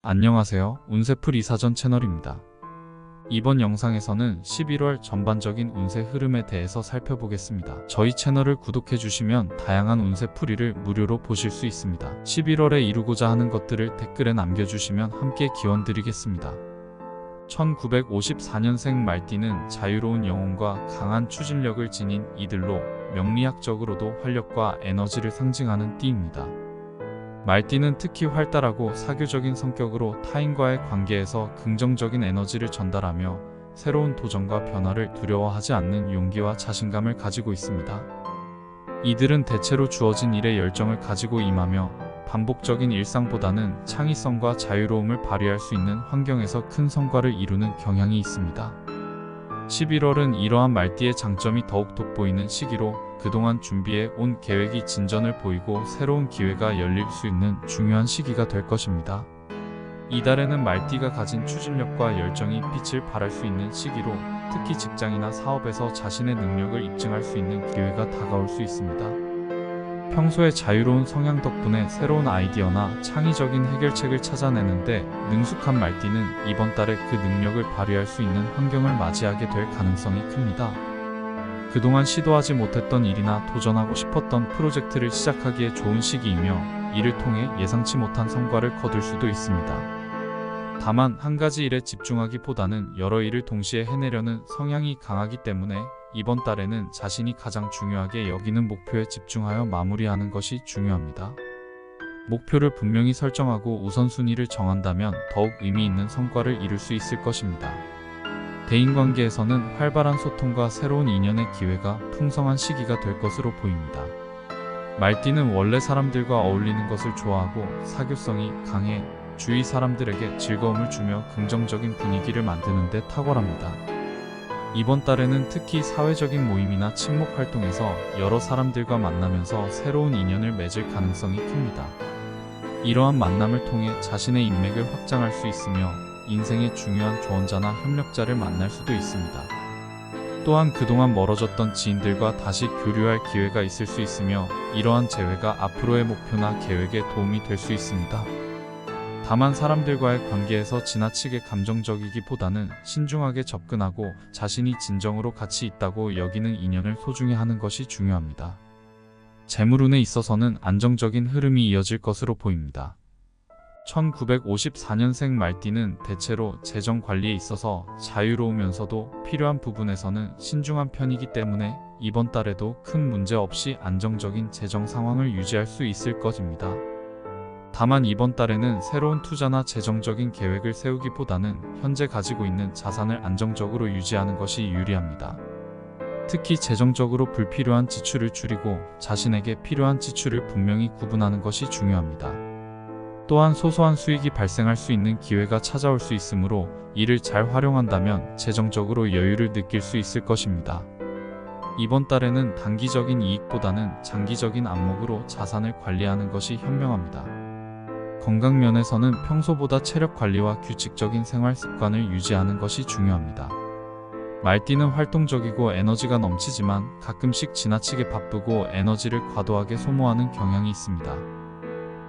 안녕하세요. 운세풀 이사전 채널입니다. 이번 영상에서는 11월 전반적인 운세 흐름에 대해서 살펴보겠습니다. 저희 채널을 구독해주시면 다양한 운세풀이를 무료로 보실 수 있습니다. 11월에 이루고자 하는 것들을 댓글에 남겨주시면 함께 기원드리겠습니다. 1954년생 말띠는 자유로운 영혼과 강한 추진력을 지닌 이들로 명리학적으로도 활력과 에너지를 상징하는 띠입니다. 말띠는 특히 활달하고 사교적인 성격으로 타인과의 관계에서 긍정적인 에너지를 전달하며 새로운 도전과 변화를 두려워하지 않는 용기와 자신감을 가지고 있습니다. 이들은 대체로 주어진 일에 열정을 가지고 임하며 반복적인 일상보다는 창의성과 자유로움을 발휘할 수 있는 환경에서 큰 성과를 이루는 경향이 있습니다. 11월은 이러한 말띠의 장점이 더욱 돋보이는 시기로 그동안 준비해 온 계획이 진전을 보이고 새로운 기회가 열릴 수 있는 중요한 시기가 될 것입니다. 이달에는 말띠가 가진 추진력과 열정이 빛을 발할 수 있는 시기로 특히 직장이나 사업에서 자신의 능력을 입증할 수 있는 기회가 다가올 수 있습니다. 평소에 자유로운 성향 덕분에 새로운 아이디어나 창의적인 해결책을 찾아내는데 능숙한 말띠는 이번 달에 그 능력을 발휘할 수 있는 환경을 맞이하게 될 가능성이 큽니다. 그동안 시도하지 못했던 일이나 도전하고 싶었던 프로젝트를 시작하기에 좋은 시기이며 이를 통해 예상치 못한 성과를 거둘 수도 있습니다. 다만 한 가지 일에 집중하기보다는 여러 일을 동시에 해내려는 성향이 강하기 때문에 이번 달에는 자신이 가장 중요하게 여기는 목표에 집중하여 마무리하는 것이 중요합니다. 목표를 분명히 설정하고 우선순위를 정한다면 더욱 의미 있는 성과를 이룰 수 있을 것입니다. 대인관계에서는 활발한 소통과 새로운 인연의 기회가 풍성한 시기가 될 것으로 보입니다. 말띠는 원래 사람들과 어울리는 것을 좋아하고 사교성이 강해 주위 사람들에게 즐거움을 주며 긍정적인 분위기를 만드는 데 탁월합니다. 이번 달에는 특히 사회적인 모임이나 친목 활동에서 여러 사람들과 만나면서 새로운 인연을 맺을 가능성이 큽니다. 이러한 만남을 통해 자신의 인맥을 확장할 수 있으며 인생의 중요한 조언자나 협력자를 만날 수도 있습니다. 또한 그동안 멀어졌던 지인들과 다시 교류할 기회가 있을 수 있으며 이러한 재회가 앞으로의 목표나 계획에 도움이 될 수 있습니다. 다만 사람들과의 관계에서 지나치게 감정적이기보다는 신중하게 접근하고 자신이 진정으로 가치 있다고 여기는 인연을 소중히 하는 것이 중요합니다. 재물운에 있어서는 안정적인 흐름이 이어질 것으로 보입니다. 1954년생 말띠는 대체로 재정 관리에 있어서 자유로우면서도 필요한 부분에서는 신중한 편이기 때문에 이번 달에도 큰 문제 없이 안정적인 재정 상황을 유지할 수 있을 것입니다. 다만 이번 달에는 새로운 투자나 재정적인 계획을 세우기보다는 현재 가지고 있는 자산을 안정적으로 유지하는 것이 유리합니다. 특히 재정적으로 불필요한 지출을 줄이고 자신에게 필요한 지출을 분명히 구분하는 것이 중요합니다. 또한 소소한 수익이 발생할 수 있는 기회가 찾아올 수 있으므로 이를 잘 활용한다면 재정적으로 여유를 느낄 수 있을 것입니다. 이번 달에는 단기적인 이익보다는 장기적인 안목으로 자산을 관리하는 것이 현명합니다. 건강 면에서는 평소보다 체력 관리와 규칙적인 생활 습관을 유지하는 것이 중요합니다. 말띠는 활동적이고 에너지가 넘치지만 가끔씩 지나치게 바쁘고 에너지를 과도하게 소모하는 경향이 있습니다.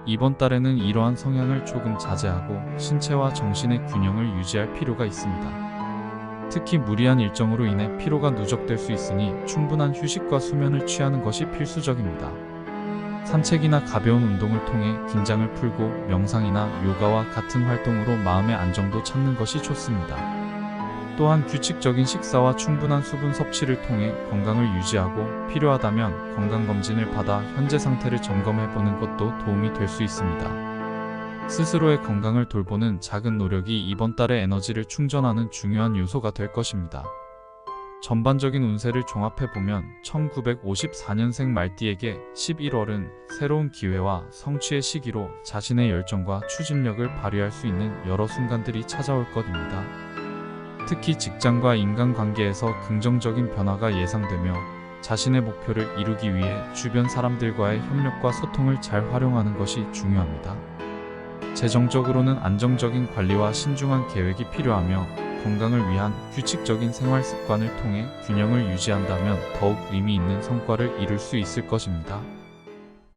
이번 달에는 이러한 성향을 조금 자제하고 신체와 정신의 균형을 유지할 필요가 있습니다. 특히 무리한 일정으로 인해 피로가 누적될 수 있으니 충분한 휴식과 수면을 취하는 것이 필수적입니다. 산책이나 가벼운 운동을 통해 긴장을 풀고 명상이나 요가와 같은 활동으로 마음의 안정도 찾는 것이 좋습니다. 또한 규칙적인 식사와 충분한 수분 섭취를 통해 건강을 유지하고 필요하다면 건강검진을 받아 현재 상태를 점검해보는 것도 도움이 될 수 있습니다. 스스로의 건강을 돌보는 작은 노력이 이번 달의 에너지를 충전하는 중요한 요소가 될 것입니다. 전반적인 운세를 종합해보면 1954년생 말띠에게 11월은 새로운 기회와 성취의 시기로 자신의 열정과 추진력을 발휘할 수 있는 여러 순간들이 찾아올 것입니다. 특히 직장과 인간관계에서 긍정적인 변화가 예상되며 자신의 목표를 이루기 위해 주변 사람들과의 협력과 소통을 잘 활용하는 것이 중요합니다. 재정적으로는 안정적인 관리와 신중한 계획이 필요하며 건강을 위한 규칙적인 생활 습관을 통해 균형을 유지한다면 더욱 의미 있는 성과를 이룰 수 있을 것입니다.